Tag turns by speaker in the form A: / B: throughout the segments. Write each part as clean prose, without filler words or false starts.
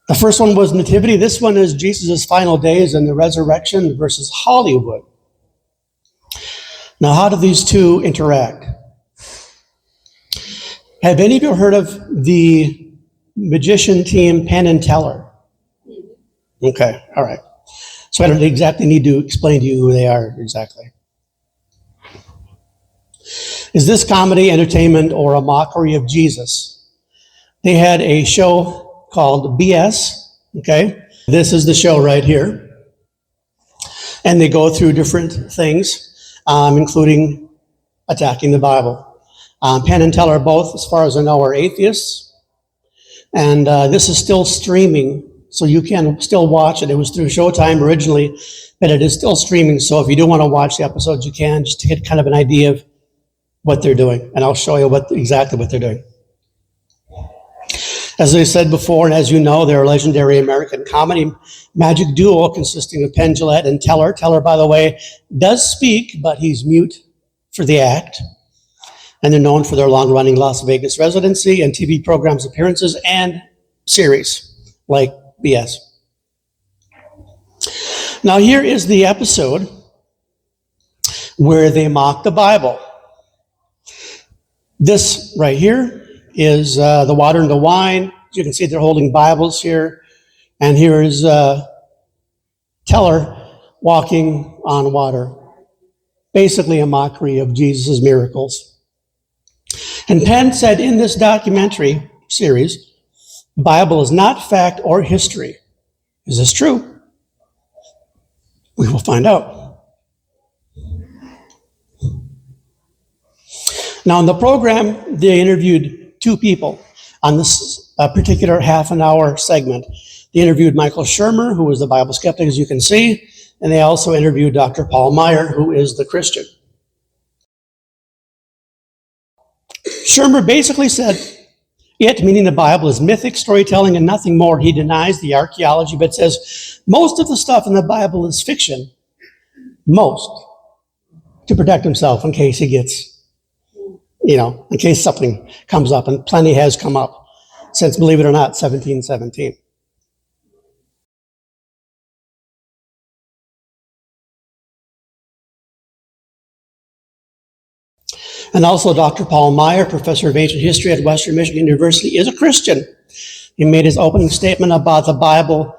A: The first one was Nativity. This one is Jesus' final days and the resurrection versus Hollywood. Now, how do these two interact? Have any of you heard of the magician team Penn and Teller? Okay, all right. So I don't exactly need to explain to you who they are exactly. Is this comedy, entertainment, or a mockery of Jesus? They had a show called BS, okay? This is the show right here. And they go through different things, including attacking the Bible. Penn and Teller both, as far as I know, are atheists. And this is still streaming, so you can still watch it. It was through Showtime originally, but it is still streaming. So if you do want to watch the episodes, you can, just to get kind of an idea of what they're doing. And I'll show you exactly what they're doing. As I said before, and as you know, they're a legendary American comedy magic duo consisting of Penn Jillette and Teller. Teller, by the way, does speak, but he's mute for the act. And they're known for their long-running Las Vegas residency and TV programs, appearances, and series like BS. Now here is the episode where they mock the Bible. This right here is the water and the wine. You can see they're holding Bibles here. And here is Teller walking on water. Basically a mockery of Jesus' miracles. And Penn said in this documentary series, the Bible is not fact or history. Is this true? We will find out. Now in the program, they interviewed two people on this particular half an hour segment. They interviewed Michael Shermer, who was the Bible skeptic, as you can see, and they also interviewed Dr. Paul Meyer, who is the Christian. Shermer basically said, it, meaning the Bible, is mythic storytelling and nothing more. He denies the archaeology, but says most of the stuff in the Bible is fiction. Most. To protect himself in case he gets, in case something comes up, and plenty has come up since, believe it or not, 1717. And also Dr. Paul Meyer, professor of ancient history at Western Michigan University, is a Christian. He made his opening statement about the Bible,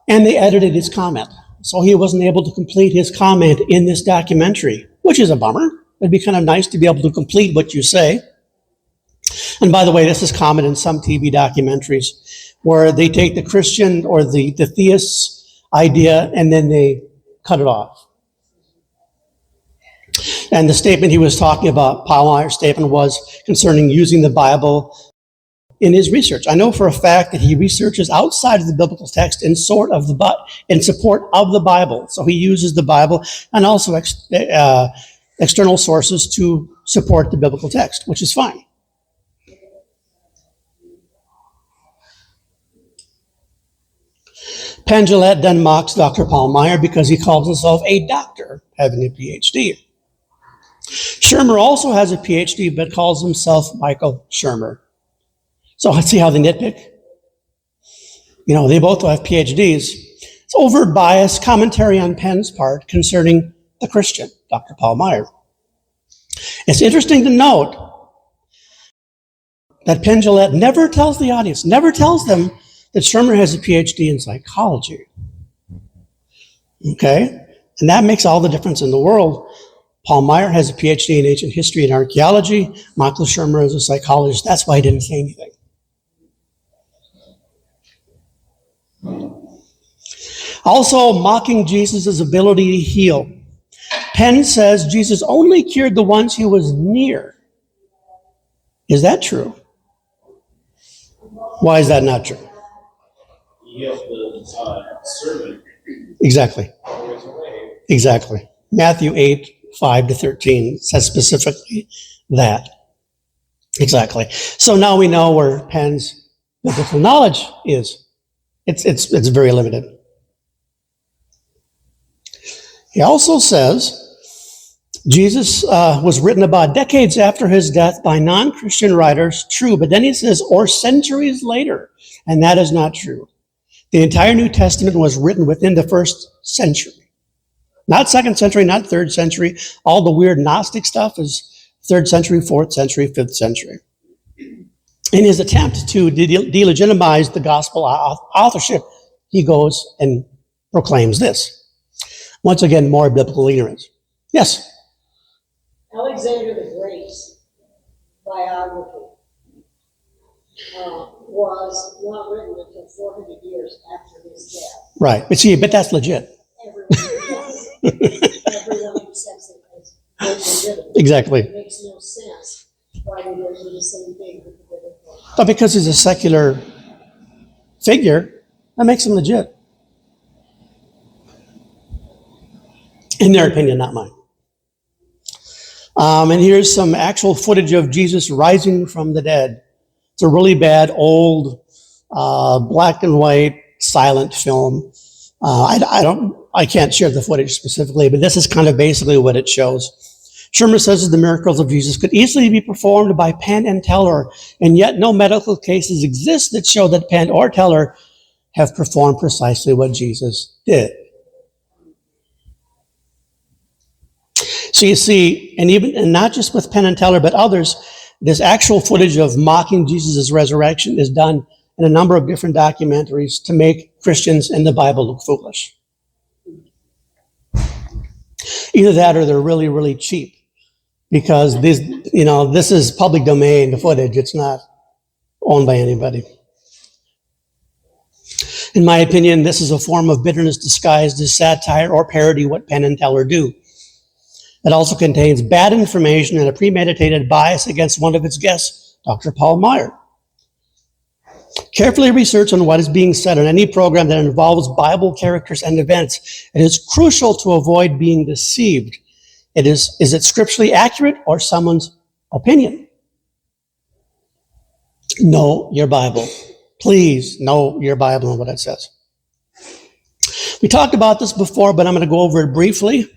A: and they edited his comment. So he wasn't able to complete his comment in this documentary, which is a bummer. It'd be kind of nice to be able to complete what you say. And by the way, this is common in some TV documentaries where they take the Christian or the theist's idea and then they cut it off. And the statement he was talking about, Paul Meyer's statement, was concerning using the Bible in his research. I know for a fact that he researches outside of the biblical text in support of the Bible. So he uses the Bible and also external sources to support the biblical text, which is fine. Penn Jillette then mocks Dr. Paul Meyer because he calls himself a doctor, having a PhD. Shermer also has a PhD, but calls himself Michael Shermer. So let's see how they nitpick. They both have PhDs. It's overt bias commentary on Penn's part concerning the Christian, Dr. Paul Meyer. It's interesting to note that Penn Jillette never tells the audience, never tells them that Shermer has a PhD in psychology. Okay? And that makes all the difference in the world. Paul Meyer has a PhD in ancient history and archaeology. Michael Shermer is a psychologist. That's why he didn't say anything. Also, mocking Jesus' ability to heal. Penn says Jesus only cured the ones he was near. Is that true? Why is that not true?
B: He healed the servant.
A: Exactly. Exactly. Matthew 8:5-13 says specifically that. Exactly. So now we know where Penn's biblical knowledge is. It's very limited. He also says Jesus was written about decades after his death by non-Christian writers. True, but then he says, or centuries later, and that is not true. The entire New Testament was written within the first century. Not second century, not third century. All the weird Gnostic stuff is third century, fourth century, fifth century. In his attempt to delegitimize the gospel authorship, he goes and proclaims this. Once again, more biblical ignorance. Yes?
C: Alexander the Great's biography was not written until 400 years after his death.
A: Right. But that's legit.
C: Everyone accepts it as legitimate.
A: Exactly.
C: It makes no sense why they don't do the same thing with the biblical.
A: But because he's a secular figure, that makes him legit. In their opinion, not mine. And here's some actual footage of Jesus rising from the dead. It's a really bad, old, black and white, silent film. I can't share the footage specifically, but this is kind of basically what it shows. Shermer says that the miracles of Jesus could easily be performed by Penn and Teller, and yet no medical cases exist that show that Penn or Teller have performed precisely what Jesus did. So you see, and not just with Penn and Teller, but others, this actual footage of mocking Jesus' resurrection is done in a number of different documentaries to make Christians and the Bible look foolish. Either that or they're really, really cheap, because this is public domain, the footage. It's not owned by anybody. In my opinion, this is a form of bitterness disguised as satire or parody what Penn and Teller do. It also contains bad information and a premeditated bias against one of its guests, Dr. Paul Meyer. Carefully research on what is being said on any program that involves Bible characters and events. It is crucial to avoid being deceived. Is it scripturally accurate or someone's opinion? Know your Bible. Please know your Bible and what it says. We talked about this before, but I'm going to go over it briefly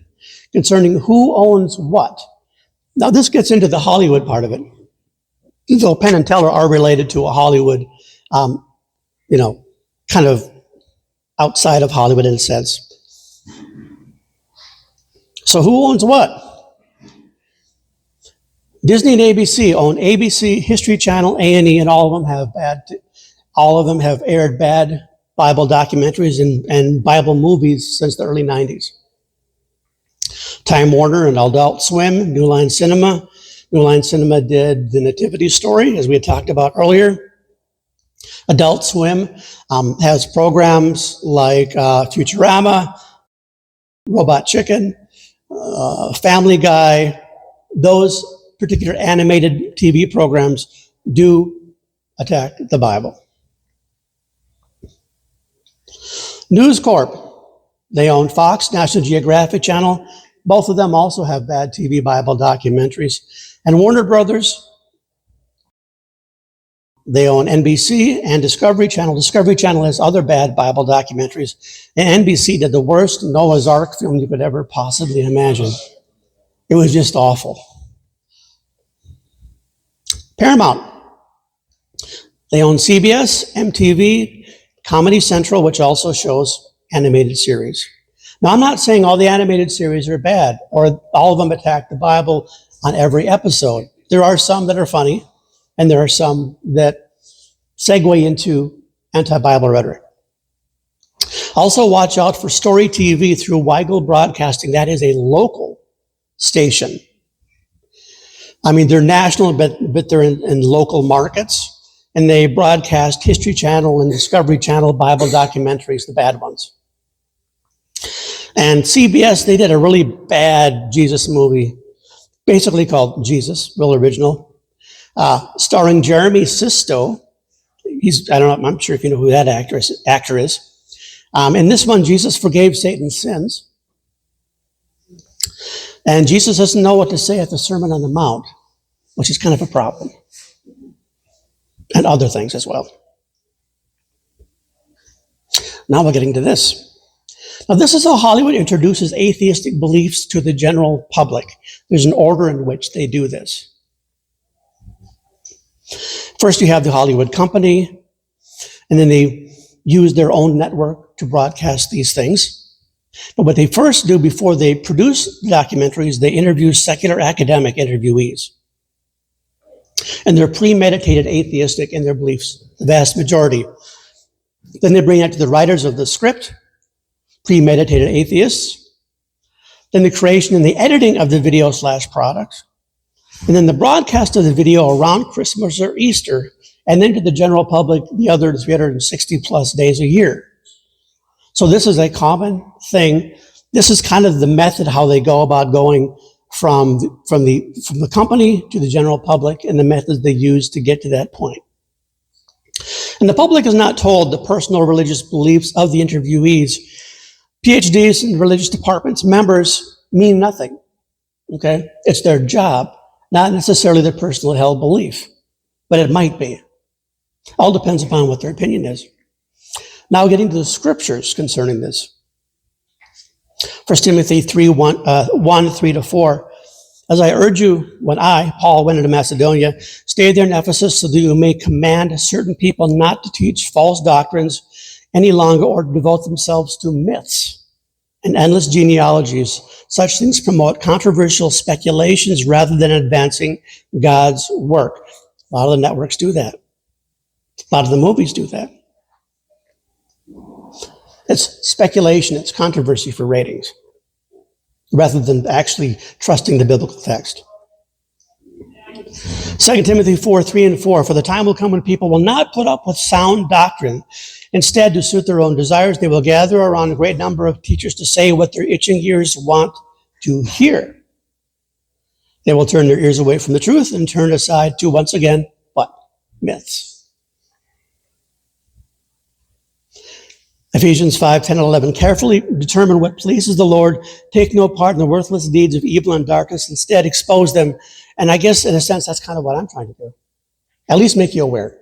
A: concerning who owns what. Now, this gets into the Hollywood part of it. Though Penn and Teller are related to a Hollywood, kind of outside of Hollywood in a sense. So who owns what? Disney and ABC own ABC, History Channel, A&E, and all of them have aired bad Bible documentaries and Bible movies since the early 90s. Time Warner and Adult Swim, New Line Cinema. New Line Cinema did The Nativity Story, as we had talked about earlier. Adult Swim has programs like Futurama, Robot Chicken, Family Guy. Those particular animated TV programs do attack the Bible. News Corp, they own Fox, National Geographic Channel. Both of them also have bad TV Bible documentaries. And Warner Brothers, they own NBC and Discovery Channel. Discovery Channel has other bad Bible documentaries. And NBC did the worst Noah's Ark film you could ever possibly imagine. It was just awful. Paramount, they own CBS, MTV, Comedy Central, which also shows animated series. Now, I'm not saying all the animated series are bad or all of them attack the Bible on every episode. There are some that are funny, and there are some that segue into anti-Bible rhetoric. Also, watch out for Story TV through Weigel Broadcasting. That is a local station. I mean, they're national, but they're in local markets, and they broadcast History Channel and Discovery Channel Bible documentaries, the bad ones. And CBS, they did a really bad Jesus movie, basically called Jesus, real original, starring Jeremy Sisto. I'm sure if you know who that actor is. In this one, Jesus forgave Satan's sins. And Jesus doesn't know what to say at the Sermon on the Mount, which is kind of a problem. And other things as well. Now we're getting to this. Now, this is how Hollywood introduces atheistic beliefs to the general public. There's an order in which they do this. First, you have the Hollywood company, and then they use their own network to broadcast these things. But what they first do before they produce documentaries, they interview secular academic interviewees. And they're premeditated atheistic in their beliefs, the vast majority. Then they bring that to the writers of the script, premeditated atheists. Then the creation and the editing of the video/product. And then the broadcast of the video around Christmas or Easter, and then to the general public the other 360 plus days a year. So this is a common thing. This is kind of the method how they go about going from the company to the general public, and the methods they use to get to that point. And the public is not told the personal religious beliefs of the interviewees. PhDs and religious departments members mean nothing. Okay? It's their job, not necessarily their personal held belief, but it might be. All depends upon what their opinion is. Now getting to the scriptures concerning this. 1 Timothy 1, 3-4. As I urge you, when I, Paul, went into Macedonia, stay there in Ephesus so that you may command certain people not to teach false doctrines any longer or to devote themselves to myths and endless genealogies. Such things promote controversial speculations rather than advancing God's work. A lot of the networks do that. A lot of the movies do that. It's speculation, it's controversy for ratings, rather than actually trusting the biblical text. 2 Timothy 4, 3 and 4, for the time will come when people will not put up with sound doctrine. Instead, to suit their own desires, they will gather around a great number of teachers to say what their itching ears want to hear. They will turn their ears away from the truth and turn aside to, once again, what? Myths. Ephesians 5, 10 and 11, carefully determine what pleases the Lord. Take no part in the worthless deeds of evil and darkness. Instead, expose them. And I guess, in a sense, that's kind of what I'm trying to do. At least make you aware.